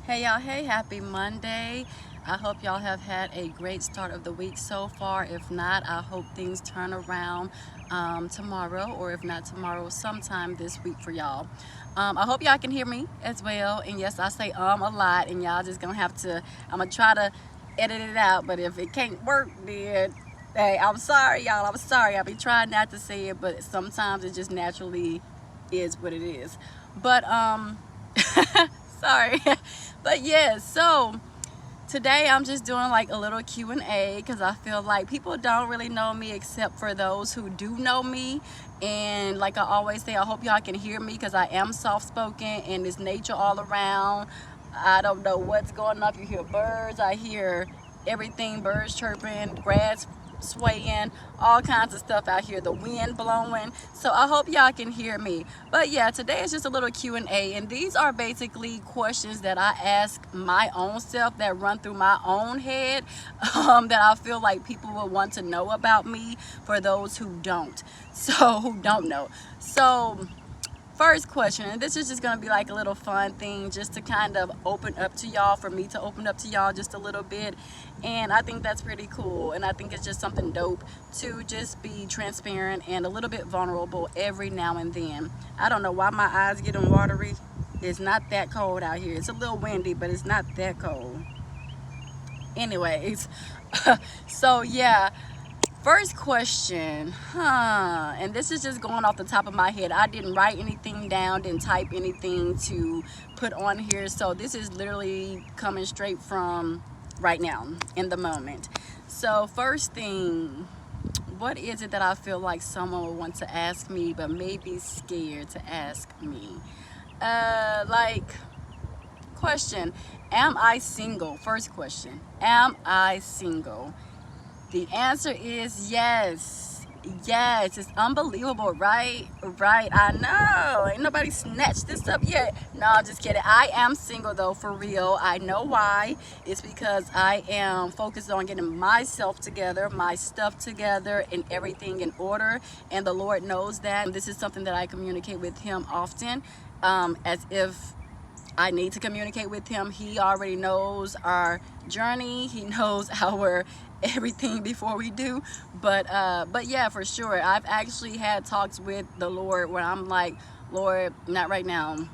Hey y'all, hey, happy Monday. I hope y'all have had a great start of the week so far. If not, I hope things turn around tomorrow, or if not tomorrow, sometime this week for y'all. I hope y'all can hear me as well. And yes, I say a lot, and y'all just gonna have to, I'm gonna try to edit it out, but if it can't work, then hey, I'm sorry y'all, I'm sorry. I'll be trying not to say it, but sometimes it just naturally is what it is. But sorry. But yeah, so today I'm just doing like a little Q&A because I feel like people don't really know me except for those who do know me. And like I always say, I hope y'all can hear me because I am soft-spoken and there's nature all around. I don't know what's going on. If you hear birds, I hear everything, birds chirping, grass swaying, all kinds of stuff out here, the wind blowing. So I hope y'all can hear me. But yeah, today is just a little Q&A, and these are basically questions that I ask my own self that run through my own head, that I feel like people will want to know about me for those who don't, who don't know. So first question, and this is just gonna be like a little fun thing just to kind of open up to y'all, for me to open up to y'all just a little bit. And I think that's pretty cool, and I think it's just something dope to just be transparent and a little bit vulnerable every now and then. I don't know why my eyes getting watery. It's not that cold out here. It's a little windy, but it's not that cold. Anyways, so yeah, first question, and this is just going off the top of my head. I didn't write anything down, didn't type anything to put on here. So this is literally coming straight from right now, in the moment. So first thing, what is it that I feel like someone would want to ask me but maybe scared to ask me? Like, question, am I single? First question, am I single? The answer is yes. Yes, it's unbelievable, right? Right, I know. Ain't nobody snatched this up yet. No, I'm just kidding. I am single though, for real. I know why. It's because I am focused on getting myself together, my stuff together, and everything in order. And the Lord knows that. This is something that I communicate with Him often, as if I need to communicate with Him. He already knows our journey. He knows our everything before we do. But yeah, for sure, I've actually had talks with the Lord where I'm like, Lord, not right now.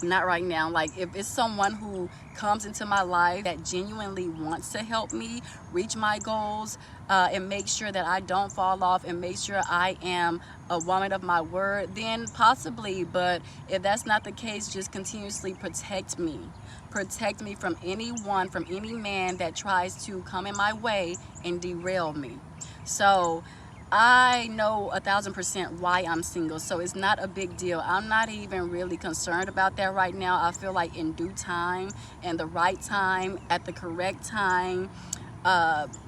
Not right now. Like, if it's someone who comes into my life that genuinely wants to help me reach my goals, and make sure that I don't fall off, and make sure I am a woman of my word, then possibly. But if that's not the case, just continuously protect me from anyone, from any man that tries to come in my way and derail me. So I know 1000% why I'm single, so it's not a big deal. I'm not even really concerned about that right now. I feel like in due time and the right time, at the correct time,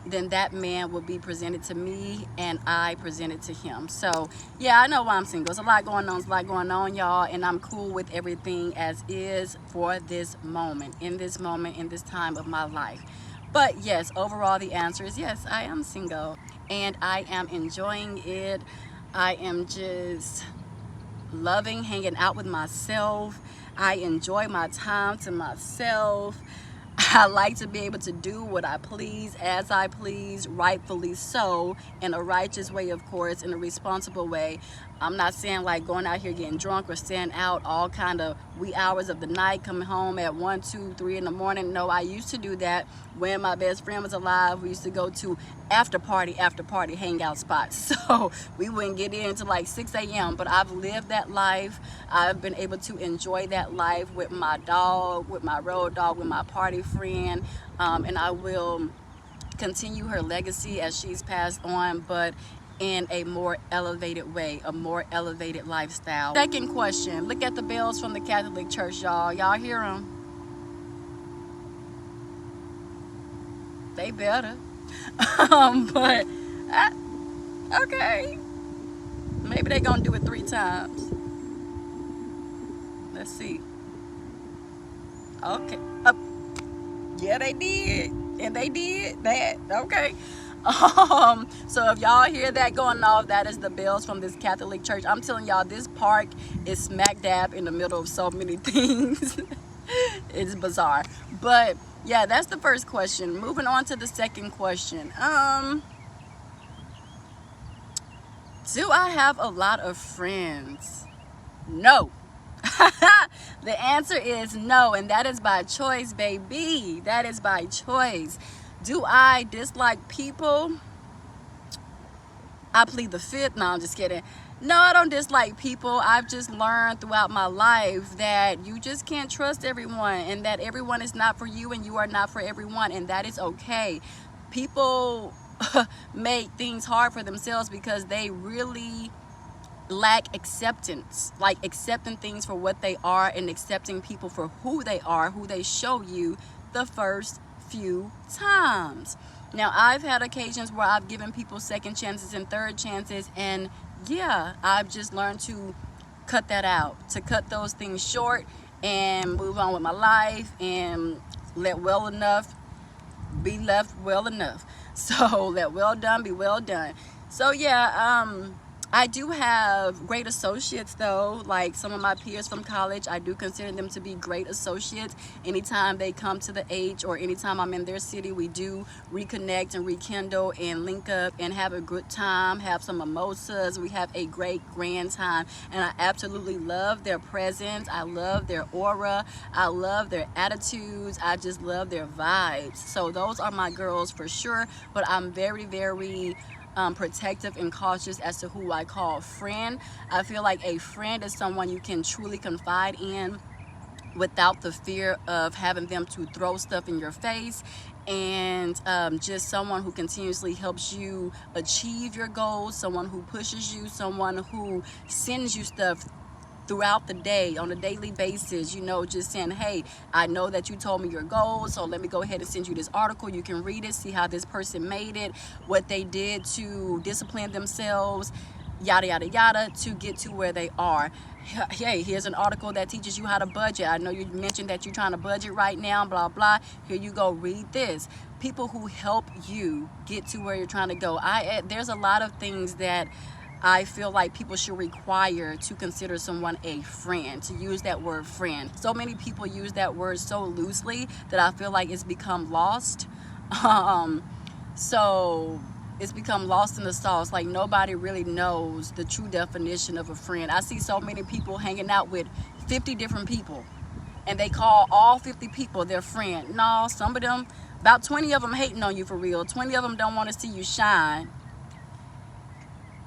then that man will be presented to me and I present it to him. So yeah, I know why I'm single. There's a lot going on. There's a lot going on, y'all, and I'm cool with everything as is for this moment, in this time of my life. But yes, overall the answer is yes, I am single and I am enjoying it. I am just loving hanging out with myself. I enjoy my time to myself. I like to be able to do what I please, as I please, rightfully so, in a righteous way, of course, in a responsible way. I'm not saying like going out here getting drunk or staying out all kind of wee hours of the night, coming home at 1, 2, 3 in the morning. No, I used to do that when my best friend was alive. We used to go to after party hangout spots. So we wouldn't get in until like 6 a.m. But I've lived that life. I've been able to enjoy that life with my dog, with my road dog, with my party friend. And I will continue her legacy as she's passed on, but in a more elevated way, a more elevated lifestyle. Second question, look at the bells from the Catholic Church, y'all. Y'all hear them? They better. But okay, maybe they gonna do it 3 times. Let's see. Okay. Yeah, they did. And they did that. Okay. So if y'all hear that going off, that is the bells from this Catholic church. I'm telling y'all, this park is smack dab in the middle of so many things. It's bizarre. But yeah, that's the first question. Moving on to the second question. Do I have a lot of friends? No. The answer is no, and that is by choice, baby. That is by choice. Do I dislike people? I plead the fifth. No, I'm just kidding. No, I don't dislike people. I've just learned throughout my life that you just can't trust everyone, and that everyone is not for you and you are not for everyone, and that is okay. People make things hard for themselves because they really lack acceptance, like accepting things for what they are and accepting people for who they are, who they show you the first few times. Now, I've had occasions where I've given people second chances and third chances, and yeah, I've just learned to cut that out, to cut those things short and move on with my life and let well enough be left well enough. So let well done be well done. So yeah, I do have great associates though, like some of my peers from college. I do consider them to be great associates. Anytime they come to the H or anytime I'm in their city, we do reconnect and rekindle and link up and have a good time, have some mimosas. We have a great grand time, and I absolutely love their presence. I love their aura. I love their attitudes. I just love their vibes. So those are my girls for sure, but I'm very, very protective and cautious as to who I call friend. I feel like a friend is someone you can truly confide in without the fear of having them to throw stuff in your face, and just someone who continuously helps you achieve your goals, someone who pushes you, someone who sends you stuff throughout the day on a daily basis, you know, just saying, hey, I know that you told me your goals, so let me go ahead and send you this article. You can read it, see how this person made it, what they did to discipline themselves, yada yada yada, to get to where they are. Hey, here's an article that teaches you how to budget. I know you mentioned that you're trying to budget right now, blah blah. Here you go, read this. People who help you get to where you're trying to go. There's a lot of things that I feel like people should require to consider someone a friend, to use that word friend. So many people use that word so loosely that I feel like it's become lost. So it's become lost in the sauce. Like nobody really knows the true definition of a friend. I see so many people hanging out with 50 different people, and they call all 50 people their friend. No, some of them, about 20 of them hating on you for real. 20 of them don't want to see you shine.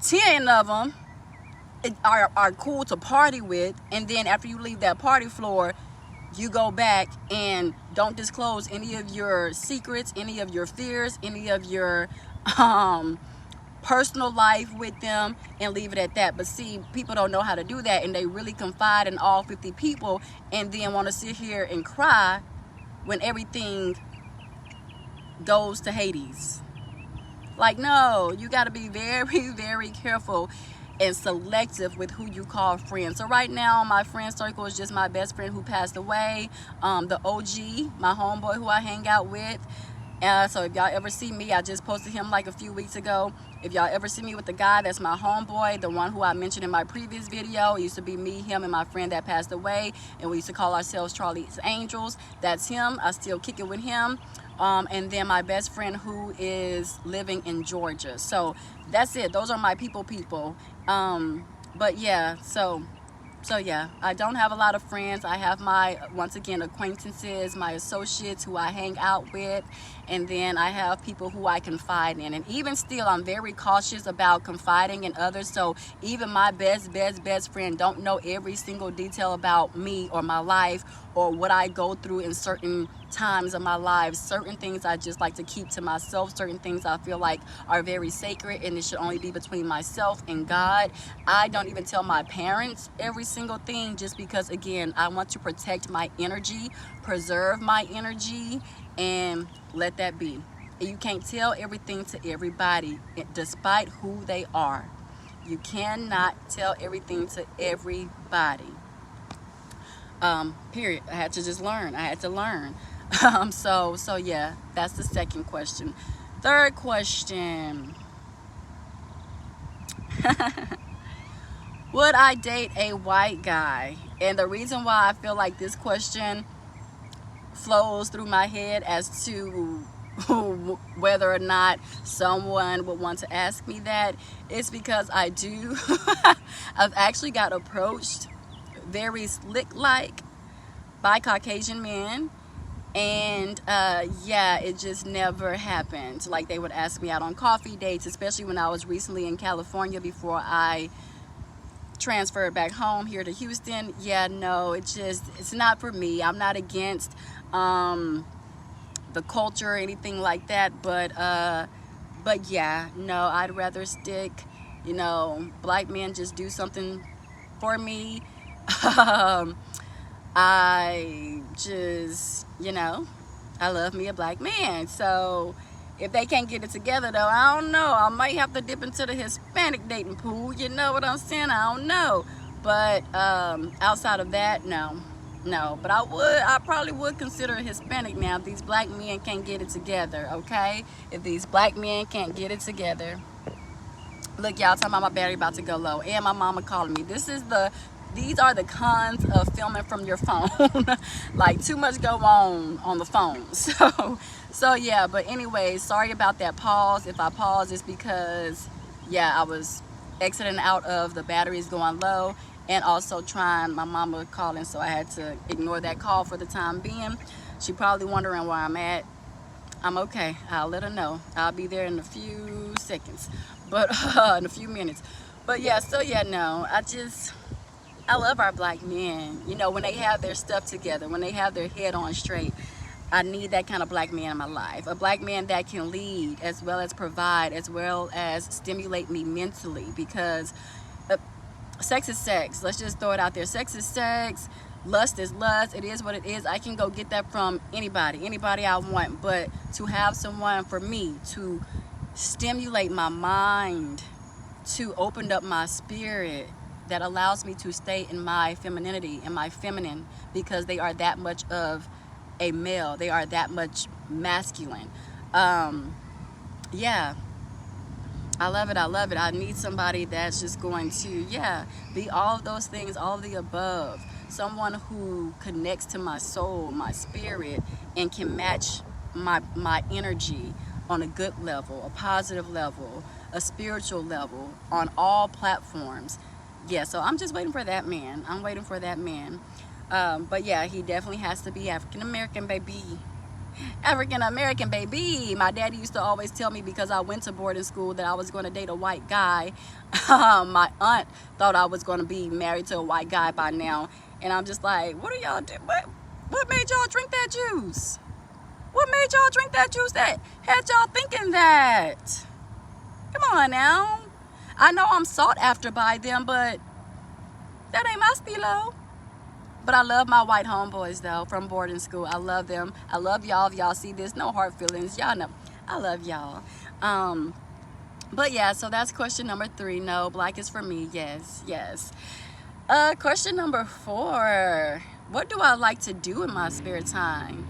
10 of them are cool to party with, and then after you leave that party floor, you go back and don't disclose any of your secrets, any of your fears, any of your personal life with them, and leave it at that. But see, people don't know how to do that, and they really confide in all 50 people and then want to sit here and cry when everything goes to Hades. Like, no, you got to be very, very careful and selective with who you call friends. So right now, my friend circle is just my best friend who passed away, the OG, my homeboy who I hang out with. So if y'all ever see me, I just posted him like a few weeks ago. If y'all ever see me with the guy, that's my homeboy, the one who I mentioned in my previous video. It used to be me, him, and my friend that passed away, and we used to call ourselves Charlie's Angels. That's him. I still kick it with him. And then my best friend who is living in Georgia. So that's it. Those are my people. But yeah, so yeah, I don't have a lot of friends. I have my, once again, acquaintances, my associates who I hang out with, and then I have people who I confide in. And even still, I'm very cautious about confiding in others. So even my best friend don't know every single detail about me or my life or what I go through in certain times of my life. Certain things I just like to keep to myself. Certain things I feel like are very sacred, and it should only be between myself and God. I don't even tell my parents every single thing, just because, again, I want to protect my energy, preserve my energy, and let that be. You can't tell everything to everybody, despite who they are. You cannot tell everything to everybody. Period. I had to just learn. I had to learn. So yeah, that's the second question. Third question. Would I date a white guy? And the reason why I feel like this question flows through my head as to whether or not someone would want to ask me that. It's because I do. I've actually got approached very slick like by Caucasian men, and yeah, it just never happened. Like, they would ask me out on coffee dates, especially when I was recently in California before I transferred back home here to Houston. Yeah, no, it's not for me. I'm not against the culture or anything like that, but yeah, no, I'd rather stick, you know, black men just do something for me. I just, you know, I love me a black man. So if they can't get it together, though, I don't know. I might have to dip into the Hispanic dating pool. You know what I'm saying? I don't know. But outside of that, no. But I probably would consider a Hispanic now if these black men can't get it together, okay? If these black men can't get it together. Look, y'all, talking about my battery about to go low, and my mama calling me. These are the cons of filming from your phone. Like, too much go on the phone. So yeah, but anyway, sorry about that pause. If I pause, it's because, yeah, I was exiting out of the batteries going low, and also my mama calling, so I had to ignore that call for the time being. She probably wondering where I'm at. I'm okay. I'll let her know. I'll be there in a few seconds, but in a few minutes. But yeah, so yeah, no, I love our black men. You know, when they have their stuff together, when they have their head on straight, I need that kind of black man in my life. A black man that can lead as well as provide, as well as stimulate me mentally, because sex is sex. Let's just throw it out there. Sex is sex. Lust is lust. It is what it is. I can go get that from anybody I want. But to have someone, for me, to stimulate my mind, to open up my spirit, that allows me to stay in my femininity and my feminine, because they are that much of a male. They are that much masculine. Yeah, I love it. I need somebody that's just going to, yeah, be all of those things, all of the above. Someone who connects to my soul, my spirit, and can match my energy on a good level, a positive level, a spiritual level, on all platforms. Yeah, so I'm just waiting for that man. I'm waiting for that man. But yeah, he definitely has to be African-American, baby. African-American, baby. My daddy used to always tell me, because I went to boarding school, that I was going to date a white guy. My aunt thought I was going to be married to a white guy by now. And I'm just like, what are y'all doing? What made y'all drink that juice? What made y'all drink that juice that had y'all thinking that? Come on now. I know I'm sought after by them, but that ain't my stilo. But I love my white homeboys, though, from boarding school. I love them. I love y'all. If y'all see this, no hard feelings. Y'all know I love y'all. But yeah, so that's question number 3. No, black is for me. Yes. Question number 4. What do I like to do in my spare time?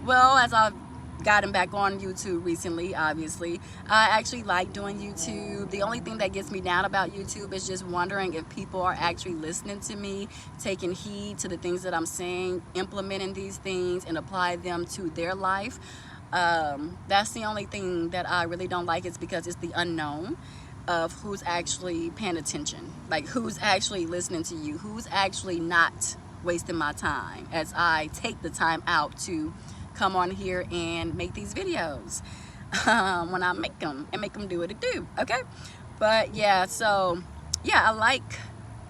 Well, as I've gotten back on YouTube recently, obviously, I actually like doing YouTube. The only thing that gets me down about YouTube is just wondering if people are actually listening to me, taking heed to the things that I'm saying, implementing these things and apply them to their life. That's the only thing that I really don't like, is because it's the unknown of who's actually paying attention, like who's actually listening to you, who's actually not wasting my time as I take the time out to come on here and make these videos when I make them, and make them do what it do, okay? But yeah, so yeah, I like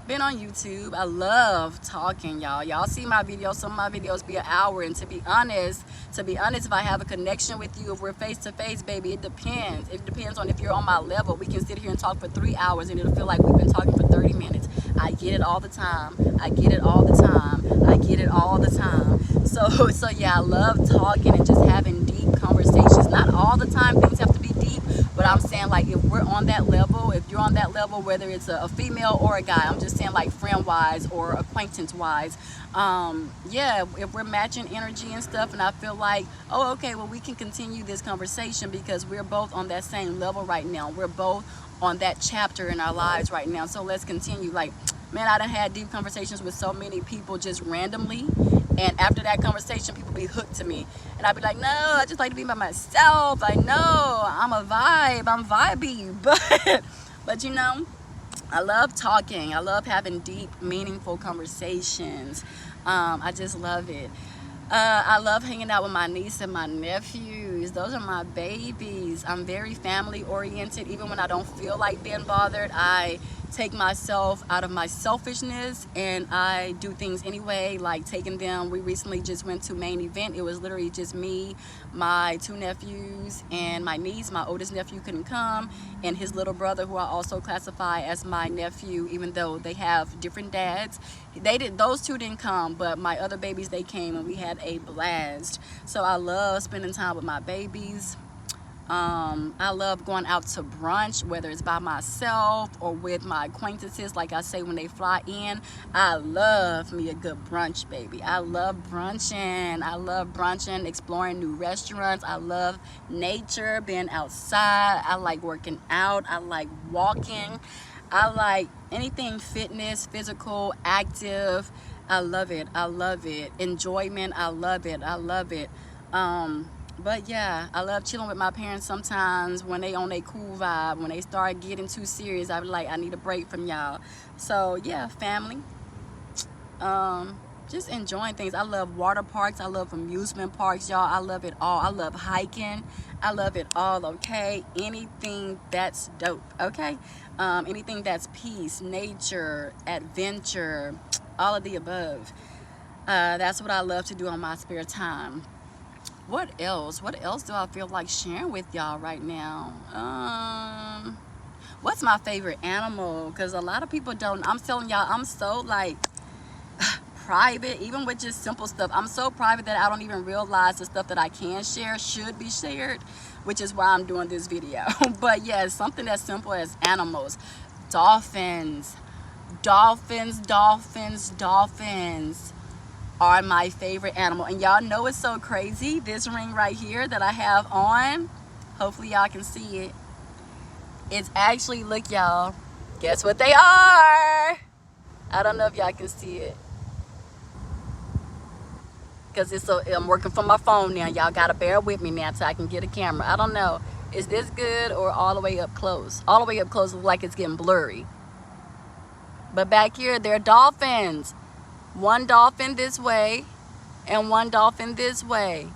being on YouTube. I love talking, y'all see my videos. Some of my videos be an hour, and to be honest, if I have a connection with you, if we're face to face, baby, it depends on if you're on my level. We can sit here and talk for 3 hours and it'll feel like we've been talking for 30 minutes. I get it all the time. So yeah, I love talking and just having deep conversations. Not all the time things have to be deep, but I'm saying, like, if we're on that level, if you're on that level, whether it's a female or a guy, I'm just saying, like, friend wise or acquaintance wise, yeah, if we're matching energy and stuff, and I feel like, oh, okay, well, we can continue this conversation because we're both on that same level right now. We're both on that chapter in our lives right now, so let's continue. Like, man, I done had deep conversations with so many people just randomly, And after that conversation, people be hooked to me. And I'd be like, no, I just like to be by myself. I know, I'm a vibe, I'm vibey. But you know, I love talking. I love having deep, meaningful conversations. I just love it. I love hanging out with my niece and my nephews. Those are my babies. I'm very family oriented. Even when I don't feel like being bothered, I take myself out of my selfishness and I do things anyway, like taking them. We recently just went to Main Event. It was literally just me, my 2 nephews, and my niece. My oldest nephew couldn't come, and his little brother, who I also classify as my nephew, even though they have different dads. Those 2 didn't come, but my other babies, they came, and we had a blast. So I love spending time with my babies. I love going out to brunch, whether it's by myself or with my acquaintances. Like I say, when they fly in, I love me a good brunch, baby. I love brunching. I love brunching, exploring new restaurants. I love nature, being outside. I like working out. I like walking. I like anything fitness, physical, active. I love it. I love it. Enjoyment. I love it. I love it. But yeah, I love chilling with my parents sometimes when they on a cool vibe. When they start getting too serious, I be like, I need a break from y'all. So yeah, family. Just enjoying things. I love water parks. I love amusement parks, y'all. I love it all. I love hiking. I love it all, okay? Anything that's dope, okay? Anything that's peace, nature, adventure, all of the above. That's what I love to do on my spare time. What else do I feel like sharing with y'all right now? What's my favorite animal? Because a lot of people don't. I'm telling y'all, I'm so like private, even with just simple stuff. I'm so private that I don't even realize the stuff that I can share should be shared, which is why I'm doing this video. But yeah, something as simple as animals. Dolphins are my favorite animal. And y'all know it's so crazy, this ring right here that I have on, hopefully y'all can see it, it's actually, look y'all, guess what they are? I don't know if y'all can see it because it's so, I'm working from my phone now. Y'all gotta bear with me now till I can get a camera. I don't know, is this good or all the way up close? All the way up close looks like it's getting blurry, but back here they're dolphins. One dolphin this way and one dolphin this way.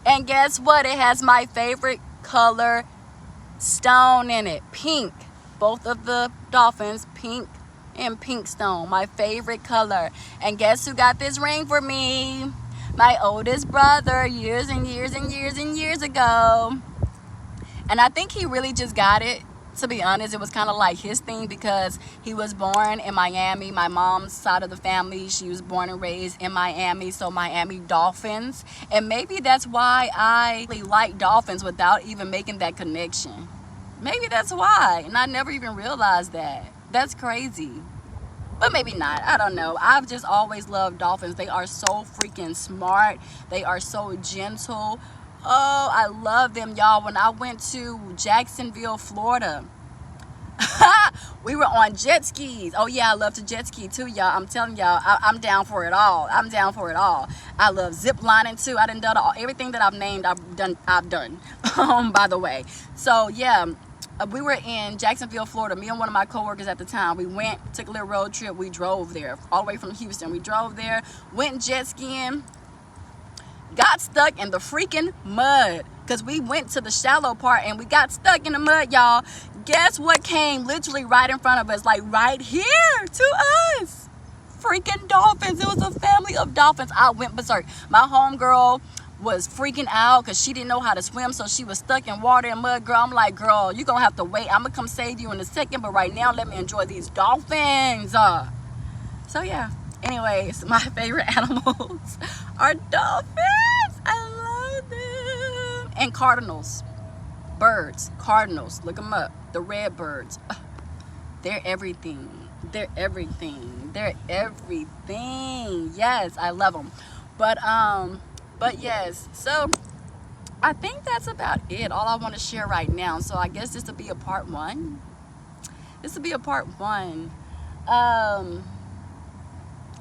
And guess what? It has my favorite color stone in it. Pink. Both of the dolphins, pink and pink stone. My favorite color. And guess who got this ring for me? My oldest brother, years and years and years and years ago. And I think he really just got it. To be honest, it was kind of like his thing because he was born in Miami. My mom's side of the family, she was born and raised in Miami, so Miami Dolphins. And maybe that's why I really like dolphins without even making that connection. Maybe that's why, and I never even realized that. That's crazy. But maybe not, I don't know. I've just always loved dolphins. They are so freaking smart. They are so gentle. Oh, I love them, y'all. When I went to Jacksonville, Florida, we were on jet skis. Oh yeah, I love to jet ski too, y'all. I'm telling y'all, I'm down for it all. I'm down for it all. I love zip lining too. I done everything that I've named. I've done. By the way, so yeah, we were in Jacksonville, Florida. Me and one of my coworkers at the time. We took a little road trip. We drove there all the way from Houston. We drove there, went jet skiing. Got stuck in the freaking mud because we went to the shallow part and we got stuck in the mud, y'all. Guess what came literally right in front of us, like right here to us? Freaking dolphins. It was a family of dolphins. I went berserk. My homegirl was freaking out because she didn't know how to swim, so she was stuck in water and mud. Girl, I'm like, girl, you're gonna have to wait. I'm gonna come save you in a second, but right now let me enjoy these dolphins. So yeah, anyways, my favorite animals are dolphins. I love them. And cardinals. Birds. Cardinals. Look them up. The red birds. They're everything. They're everything. They're everything. Yes, I love them. But yes, so I think that's about it. All I want to share right now. So I guess this will be a part 1. This will be a part 1.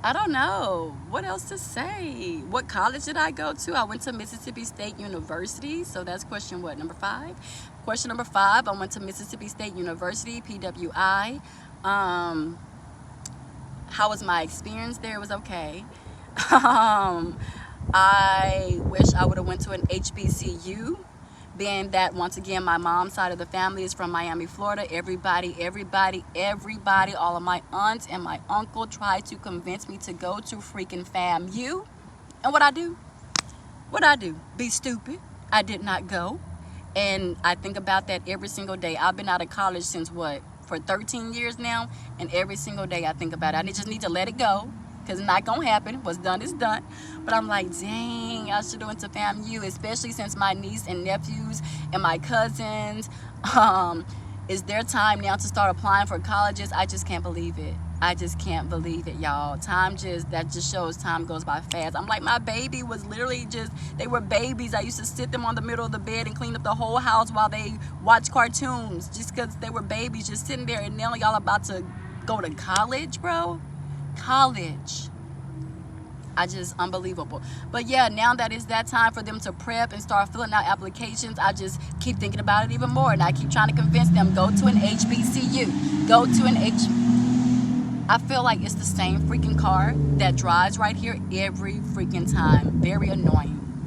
I don't know what else to say. What college did I go to? I went to Mississippi State University. So that's question what, number 5? Question number 5, I went to Mississippi State University, PWI. How was my experience there? It was okay. I wish I would have went to an HBCU, being that, once again, my mom's side of the family is from Miami, Florida. Everybody, all of my aunts and my uncle tried to convince me to go to freaking FAMU. And what I do? Be stupid. I did not go. And I think about that every single day. I've been out of college since what? For 13 years now. And every single day I think about it. I just need to let it go, because it's not going to happen. What's done is done. But I'm like, dang, I should have went to FAMU, especially since my niece and nephews and my cousins, it's their time now to start applying for colleges. I just can't believe it. I just can't believe it, y'all. That just shows time goes by fast. I'm like, my baby was literally they were babies. I used to sit them on the middle of the bed and clean up the whole house while they watch cartoons, just because they were babies, just sitting there. And now y'all about to go to college, bro. College. Unbelievable. But yeah, now that it's that time for them to prep and start filling out applications, I just keep thinking about it even more, and I keep trying to convince them, go to an HBCU, I feel like it's the same freaking car that drives right here every freaking time. Very annoying.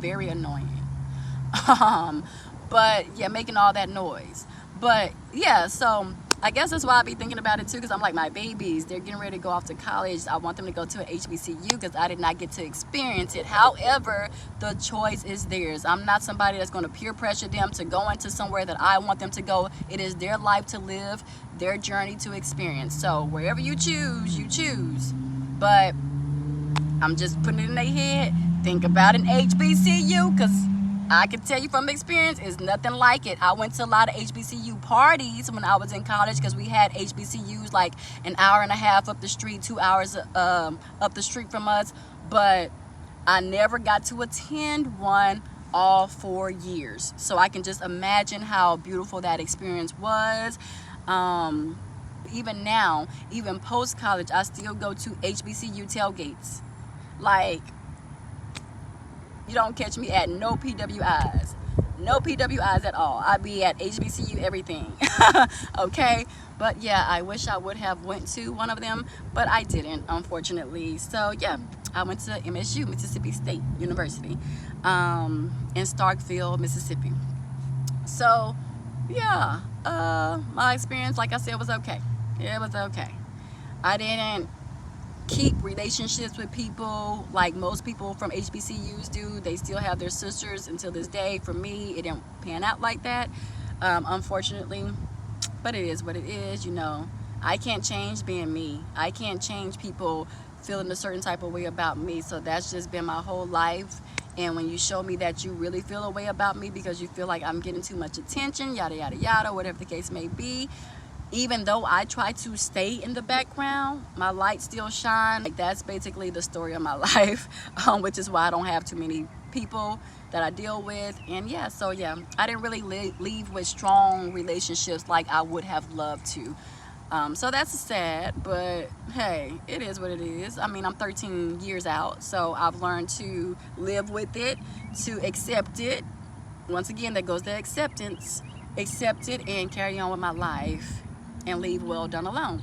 But yeah, making all that noise. But yeah, so I guess that's why I be thinking about it too, because I'm like, my babies, they're getting ready to go off to college. I want them to go to an HBCU because I did not get to experience it. However, the choice is theirs. I'm not somebody that's going to peer pressure them to go into somewhere that I want them to go. It is their life to live, their journey to experience. So wherever you choose, you choose. But I'm just putting it in their head. Think about an HBCU, because I can tell you from experience, it's nothing like it. I went to a lot of HBCU parties when I was in college, because we had HBCUs like an hour and a half up the street, 2 hours up the street from us. But I never got to attend one all 4 years. So I can just imagine how beautiful that experience was. Even now, even post-college, I still go to HBCU tailgates. Like, you don't catch me at no PWIs. No PWIs at all. I be at HBCU everything. Okay? But yeah, I wish I would have went to one of them, but I didn't, unfortunately. So yeah, I went to MSU, Mississippi State University, in Starkville, Mississippi. So yeah, my experience, like I said, was okay. It was okay. I didn't keep relationships with people like most people from HBCUs do. They still have their sisters until this day. For me, it didn't pan out like that, unfortunately. But it is what it is, you know. I can't change being me. I can't change people feeling a certain type of way about me. So that's just been my whole life. And when you show me that you really feel a way about me because you feel like I'm getting too much attention, yada, yada, yada, whatever the case may be, even though I try to stay in the background, my light still shines. Like, that's basically the story of my life, which is why I don't have too many people that I deal with. And yeah, so yeah, I didn't really leave with strong relationships like I would have loved to. So that's sad, but hey, it is what it is. I mean, I'm 13 years out, so I've learned to live with it, to accept it. Once again, that goes to acceptance. Accept it and carry on with my life and leave well done alone.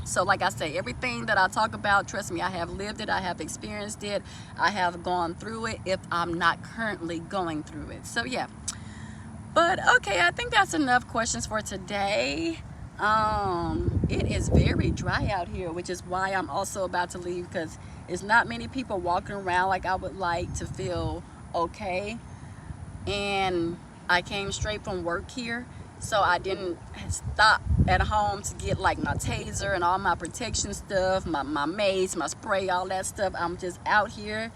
So like I say, everything that I talk about, trust me, I have lived it, I have experienced it, I have gone through it if I'm not currently going through it. So yeah, but okay, I think that's enough questions for today. It is very dry out here, which is why I'm also about to leave, because it's not many people walking around like I would like to feel okay. And I came straight from work here, so I didn't stop at home to get like my taser and all my protection stuff, my mace, my spray, all that stuff. I'm just out here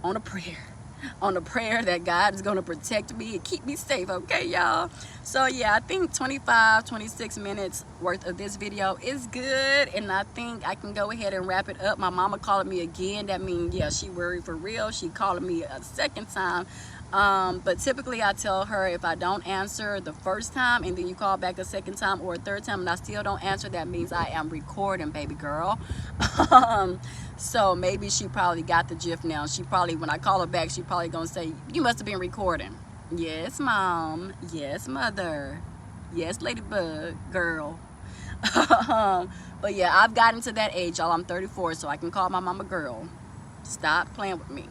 on a prayer that God is going to protect me and keep me safe, okay, y'all? So yeah, I think 26 minutes worth of this video is good, and I think I can go ahead and wrap it up. My mama calling me again. That means, yeah, she worried for real. She calling me a second time. But typically I tell her if I don't answer the first time and then you call back a second time or a third time and I still don't answer, that means I am recording, baby girl. So maybe she probably got the gif now. She probably, when I call her back, she probably gonna say, you must have been recording. Yes, mom. Yes, mother. Yes, ladybug girl. But yeah, I've gotten to that age, y'all. I'm 34, so I can call my mama girl. Stop playing with me.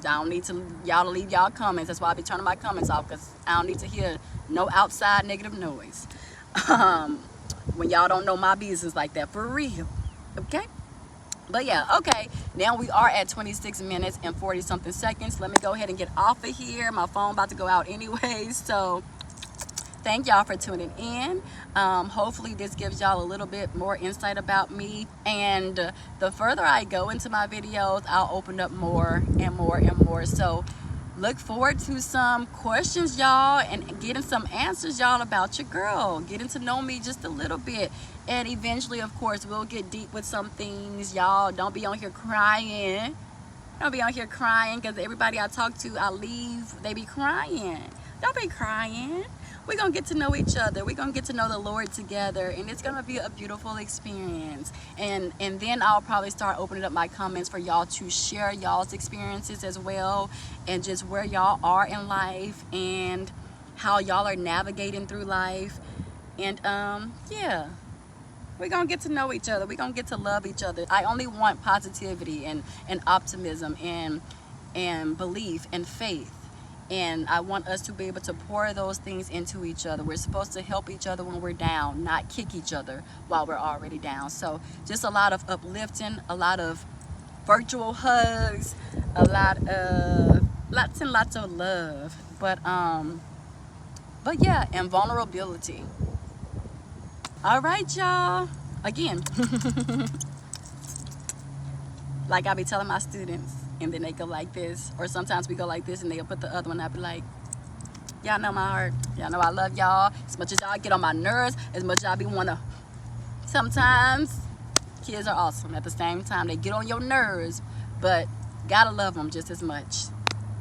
I don't need y'all to leave y'all comments. That's why I be turning my comments off, because I don't need to hear no outside negative noise. When y'all don't know my business like that, for real. Okay? But yeah, okay. Now we are at 26 minutes and 40 something seconds. Let me go ahead and get off of here. My phone about to go out anyways, so thank y'all for tuning in. Hopefully this gives y'all a little bit more insight about me, and the further I go into my videos, I'll open up more and more and more. So look forward to some questions, y'all, and getting some answers, y'all, about your girl, getting to know me just a little bit. And eventually, of course, we'll get deep with some things, y'all. Don't be on here crying. Don't be on here crying, because everybody I talk to, I leave, they be crying. Don't be crying. We're going to get to know each other. We're going to get to know the Lord together, and it's going to be a beautiful experience. And then I'll probably start opening up my comments for y'all to share y'all's experiences as well, and just where y'all are in life and how y'all are navigating through life. And yeah, we're going to get to know each other. We're going to get to love each other. I only want positivity and optimism and belief and faith. And I want us to be able to pour those things into each other. We're supposed to help each other when we're down, not kick each other while we're already down. So just a lot of uplifting, a lot of virtual hugs, a lot of lots and lots of love. But yeah, and vulnerability. All right, y'all. Again, like I be telling my students, and then they go like this, or sometimes we go like this and they'll put the other one. I'll be like, y'all know my heart, y'all know I love y'all as much as y'all get on my nerves, as much as I be wanna. Sometimes kids are awesome. At the same time, they get on your nerves, but gotta love them just as much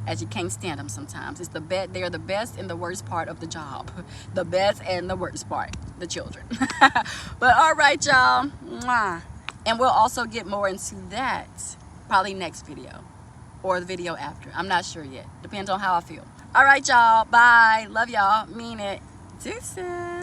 as you can't stand them sometimes. It's they're the best and the worst part of the job. The best and the worst part, the children. But all right, y'all. And we'll also get more into that probably next video or the video after. I'm not sure yet. Depends on how I feel. All right, y'all. Bye. Love y'all. Mean it. Deuces.